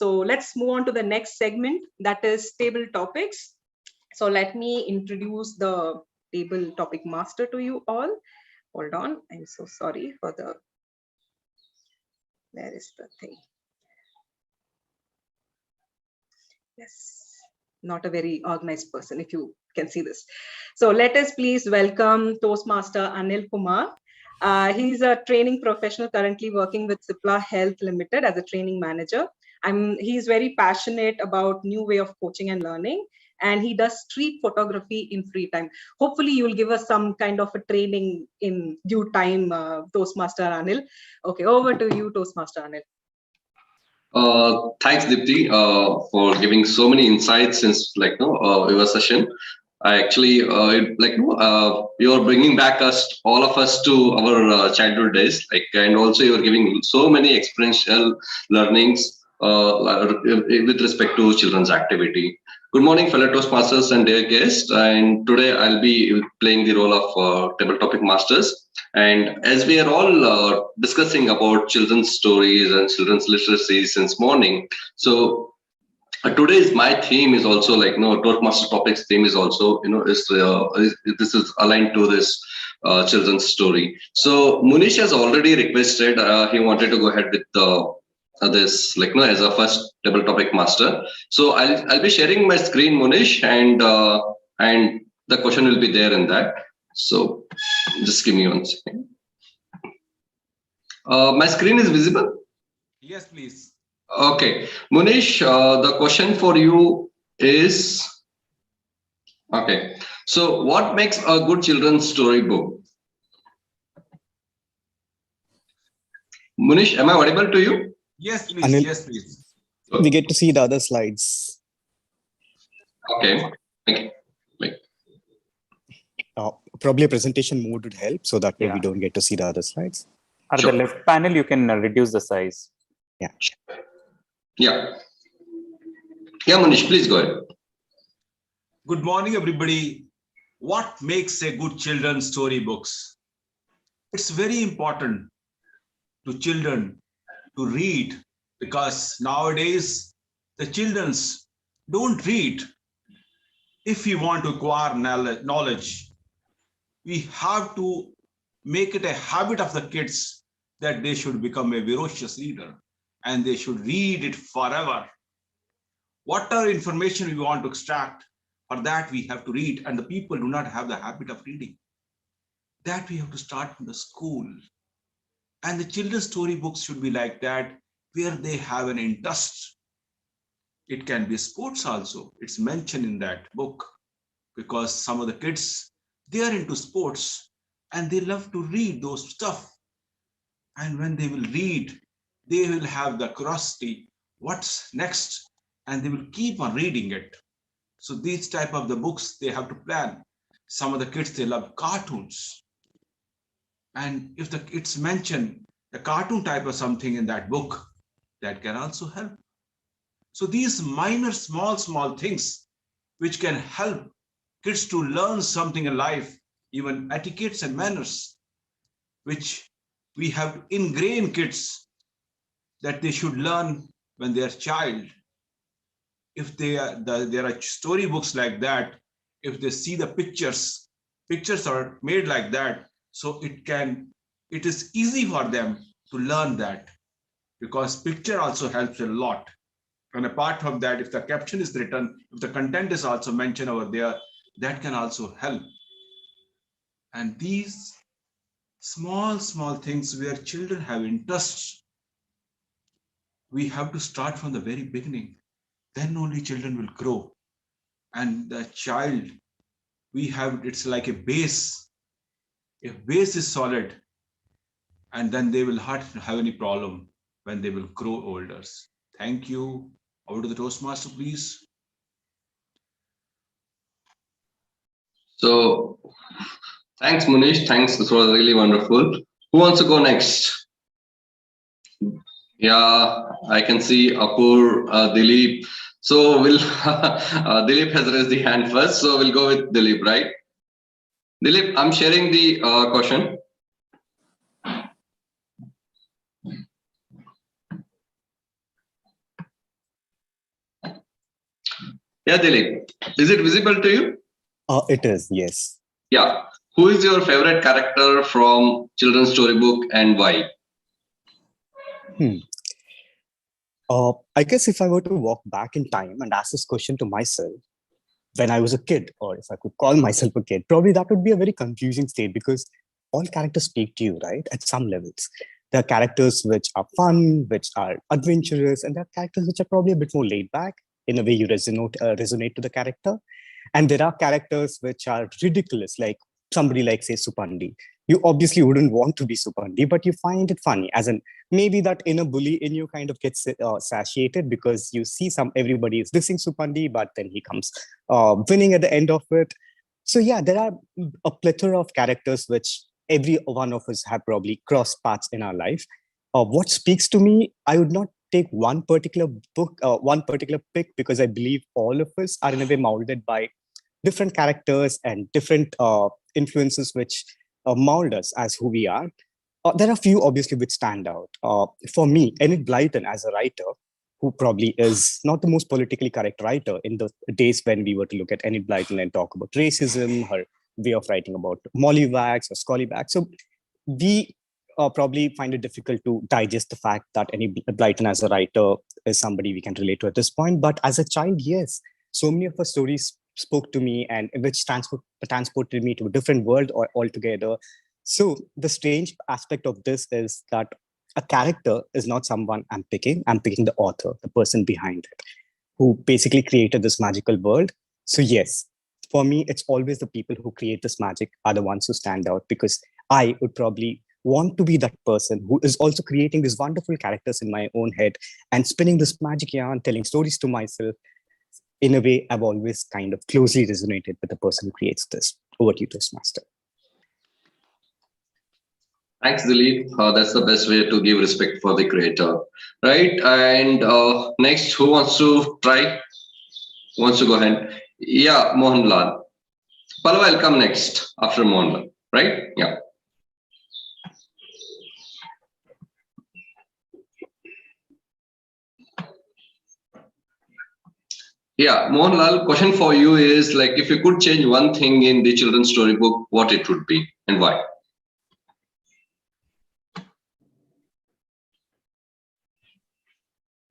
So let's move on to the next segment, that is table topics. So let me introduce the table topic master to you all. Hold on, I'm so sorry for the, where is the thing? Yes, not a very organized person, if you can see this. So let us please welcome Toastmaster Anil Kumar. He's a training professional currently working with Cipla Health Limited as a training manager. He's very passionate about new way of coaching and learning, and he does street photography in free time. Hopefully you'll give us some kind of a training in due time, Toastmaster Anil. Okay, over to you, Toastmaster Anil. Thanks, Dipti, for giving so many insights since your session. I actually you're bringing back all of us to our childhood days, and also you're giving so many experiential learnings with respect to children's activity. Good morning, fellow Toastmasters and dear guests. And today I'll be playing the role of table topic masters. And as we are all discussing about children's stories and children's literacy since morning, so today's my theme is also Toastmaster topics theme is also this is aligned to this children's story. So Munish has already requested he wanted to go ahead with this as a first table topic master. So I'll be sharing my screen, Munish, and the question will be there in that. So just give me 1 second. My screen is visible? Yes, please. Okay, Munish, the question for you is, okay, so what makes a good children's story book? Munish, am I audible to you? Yes, please. Anil, yes, please. we get to see the other slides. Okay. Probably a presentation mode would help, so that way we Yeah. don't get to see the other slides. At Sure. the left panel, you can reduce the size. Yeah. Yeah. Yeah, Munish, please go ahead. Good morning, everybody. What makes a good children's story books? It's very important to children to read, because nowadays the children's don't read. If we want to acquire knowledge, we have to make it a habit of the kids that they should become a ferocious reader and they should read it forever. Whatever information we want to extract, for that we have to read, and the people do not have the habit of reading. That we have to start from the school. And the children's story books should be like that, where they have an interest. It can be sports also. It's mentioned in that book, because some of the kids, they are into sports and they love to read those stuff. And when they will read, they will have the curiosity, what's next? And they will keep on reading it. So these type of the books, they have to plan. Some of the kids, they love cartoons. And if it's mentioned, the cartoon type of something in that book, that can also help. So these minor, small things, which can help kids to learn something in life, even etiquettes and manners, which we have to ingrain kids that they should learn when they are child. If there are storybooks like that, if they see the pictures are made like that, so it is easy for them to learn that, because picture also helps a lot. And apart from that, if the caption is written, if the content is also mentioned over there, that can also help. And these small things where children have interests, we have to start from the very beginning. Then only children will grow. And the child, it's like a base. If base is solid, and then they will not have any problem when they will grow older. Thank you. Over to the Toastmaster, please. So thanks, Munish. Thanks. This was really wonderful. Who wants to go next? Yeah, I can see Apur, Dileep. So we'll Dileep has raised the hand first, so we'll go with Dileep, right? Dileep, I'm sharing the question. Yeah, Dileep. Is it visible to you? It is, yes. Yeah. Who is your favorite character from children's storybook and why? Hmm. I guess if I were to walk back in time and ask this question to myself when I was a kid, or if I could call myself a kid, probably that would be a very confusing state because all characters speak to you, right? At some levels. There are characters which are fun, which are adventurous, and there are characters which are probably a bit more laid back in a way you resonate to the character. And there are characters which are ridiculous, like somebody like, say, Supandi. You obviously wouldn't want to be Supandi, but you find it funny. As in, maybe that inner bully in you kind of gets satiated because you see everybody is dissing Supandi, but then he comes winning at the end of it. So yeah, there are a plethora of characters which every one of us have probably crossed paths in our life. What speaks to me, I would not take one particular book, one particular pick, because I believe all of us are in a way molded by different characters and different influences which mold us as who we are. There are a few obviously which stand out. For me, Enid Blyton as a writer, who probably is not the most politically correct writer in the days when we were to look at Enid Blyton and talk about racism, her way of writing about mollywags or scallywags. So we probably find it difficult to digest the fact that Enid Blyton as a writer is somebody we can relate to at this point. But as a child, yes, so many of her stories spoke to me and which transported me to a different world or altogether. So the strange aspect of this is that a character is not someone I'm picking. I'm picking the author, the person behind it, who basically created this magical world. So yes, for me, it's always the people who create this magic are the ones who stand out, because I would probably want to be that person who is also creating these wonderful characters in my own head and spinning this magic yarn, telling stories to myself. In a way, I've always kind of closely resonated with the person who creates this. Over to you, Toastmaster. Thanks, Dileep. That's the best way to give respect for the creator, right? And next, who wants to try? Who wants to go ahead? Yeah, Mohanlal. Pallava will come next after Mohanlal, right? Yeah. Yeah, Mohanlal, question for you is like, if you could change one thing in the children's storybook, what it would be and why?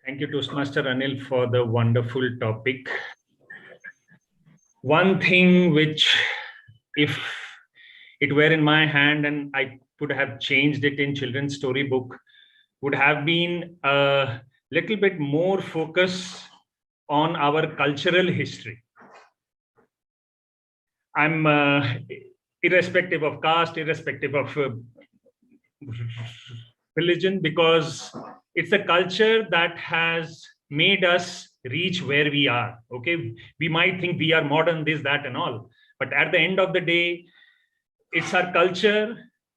Thank you, Toastmaster Anil, for the wonderful topic. One thing which, if it were in my hand and I could have changed it in children's storybook, would have been a little bit more focus on our cultural history. I'm irrespective of caste, irrespective of religion, because it's a culture that has made us reach where we are. Okay, we might think we are modern, this, that, and all, but at the end of the day, it's our culture,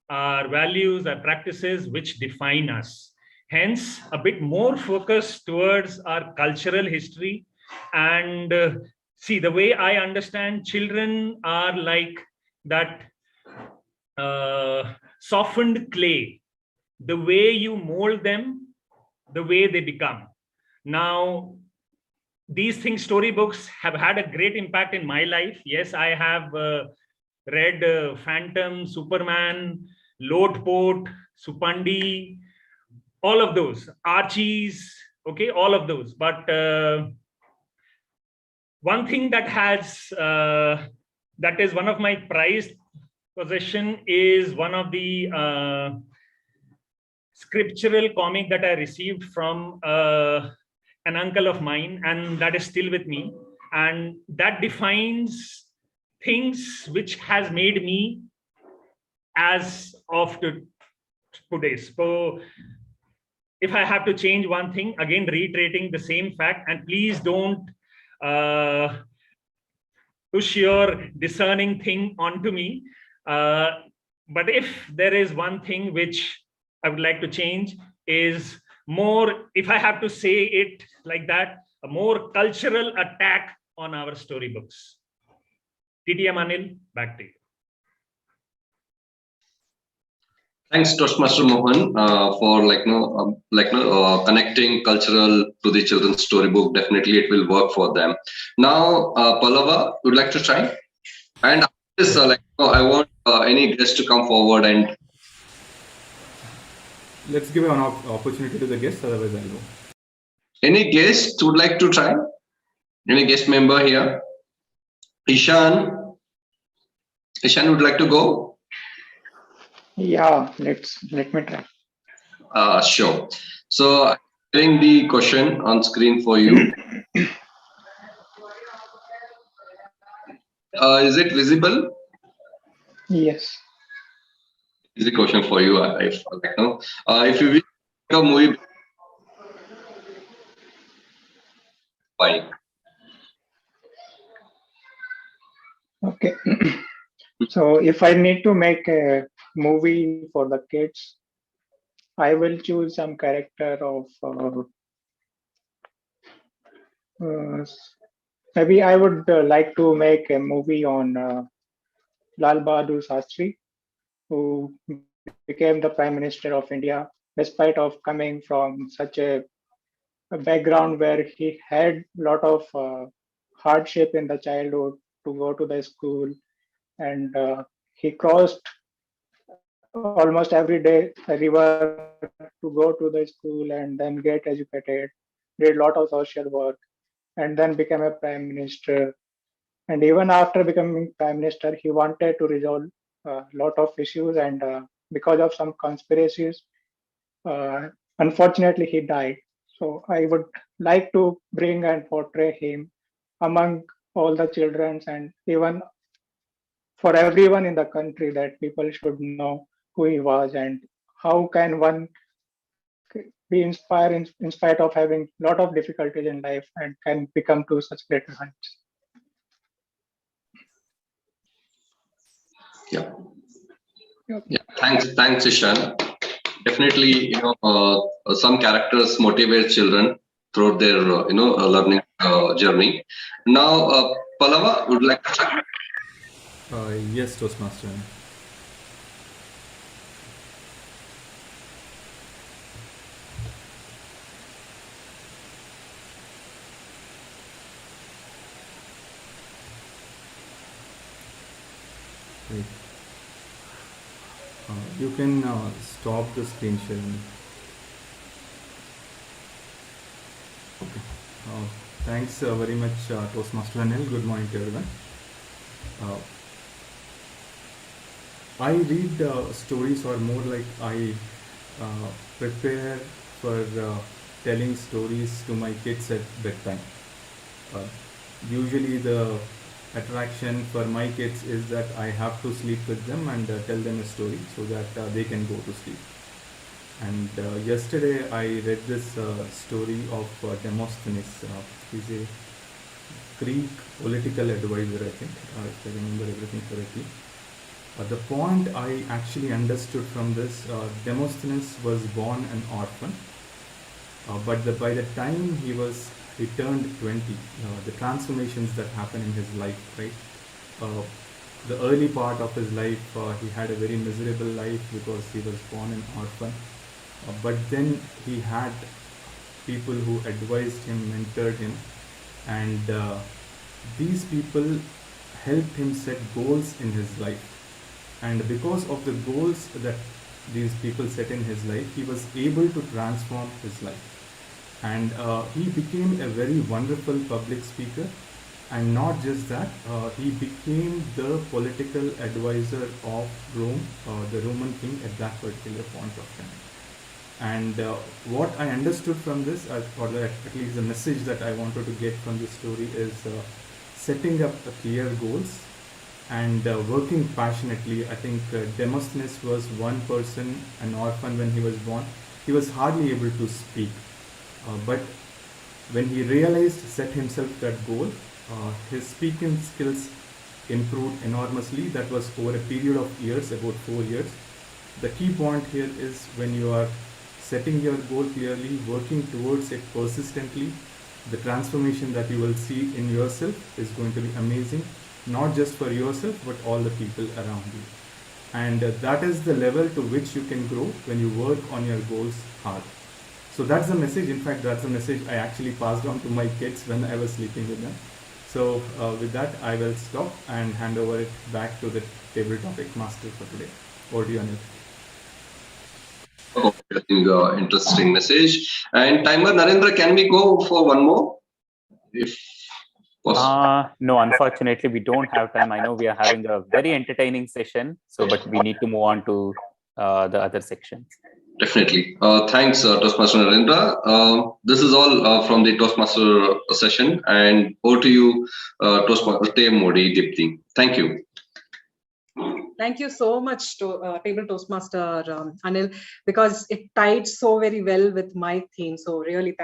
our values, our practices which define us. Hence, a bit more focus towards our cultural history. And see, the way I understand, children are like that softened clay. The way you mold them, the way they become. Now, these things, storybooks, have had a great impact in my life. Yes, I have read Phantom, Superman, Lotport, Supandi, all of those, Archies, okay, all of those. But one thing that has, that is one of my prized possession is one of the scriptural comic that I received from an uncle of mine, and that is still with me. And that defines things which has made me as of today. So if I have to change one thing, again, reiterating the same fact, and please don't push your discerning thing onto me. But if there is one thing which I would like to change, is more, if I have to say it like that, a more cultural attack on our storybooks. TTM Anil, back to you. Thanks, Toastmaster Mohan, for connecting cultural to the children's storybook. Definitely, it will work for them. Now, Pallava, would like to try? And after this, I want any guest to come forward and. Let's give an opportunity to the guests, otherwise I'll go. Any guest would like to try? Any guest member here? Ishaan. Ishaan would like to go? Yeah, let me try. Sure. So, getting the question on screen for you. Is it visible? Yes. Is the question for you? If you wish a movie, fine. Okay. So if I need to make a movie for the kids, I will choose some character of maybe I would like to make a movie on Lal Bahadur Shastri, who became the Prime Minister of India, despite of coming from such a background where he had a lot of hardship in the childhood to go to the school, and he crossed almost every day a river to go to the school and then get educated, did a lot of social work, and then became a prime minister. And even after becoming prime minister, he wanted to resolve a lot of issues, and because of some conspiracies, unfortunately, he died. So I would like to bring and portray him among all the children and even for everyone in the country, that people should know who he was and how can one be inspired in spite of having a lot of difficulties in life and can become to such greater heights. Yeah. Yeah. Thanks, Ishaan. Definitely, some characters motivate children throughout their, learning journey. Now, Pallava would like to start. Yes, Toastmaster. Great. You can stop the screen sharing. Okay. Thanks very much, Toastmaster Anil. Good morning to everyone. I read stories, or more like I prepare for telling stories to my kids at bedtime. Usually the attraction for my kids is that I have to sleep with them and tell them a story so that they can go to sleep. And yesterday I read this story of Demosthenes. He's a Greek political advisor, I think, if I remember everything correctly. The point I actually understood from this, Demosthenes was born an orphan, but by the time he turned 20, the transformations that happen in his life, right? The early part of his life, he had a very miserable life because he was born an orphan. But then he had people who advised him, mentored him, and these people helped him set goals in his life. And because of the goals that these people set in his life, he was able to transform his life. And he became a very wonderful public speaker. And not just that, he became the political advisor of Rome, the Roman king at that particular point of time. And what I understood from this, or at least the message that I wanted to get from this story, is setting up clear goals and working passionately. I think Demosthenes was one person, an orphan when he was born. He was hardly able to speak. But when he realized, set himself that goal, his speaking skills improved enormously. That was over a period of years, about 4 years. The key point here is when you are setting your goal clearly, working towards it persistently, the transformation that you will see in yourself is going to be amazing, not just for yourself, but all the people around you. And that is the level to which you can grow when you work on your goals hard. So that's the message. In fact, that's the message I actually passed on to my kids when I was sleeping with them. So with that, I will stop and hand over it back to the table topic master for today. Over to you, Anil. Oh, I think interesting message. And timer, Narendra, can we go for one more? If possible. No, unfortunately, we don't have time. I know we are having a very entertaining session, but we need to move on to the other sections. Definitely. Thanks, Toastmaster Narendra. This is all from the Toastmaster session. And over to you, Toastmaster Modi Dipti. Thank you. Thank you so much to Table Toastmaster Anil, because it tied so very well with my theme. So really, thank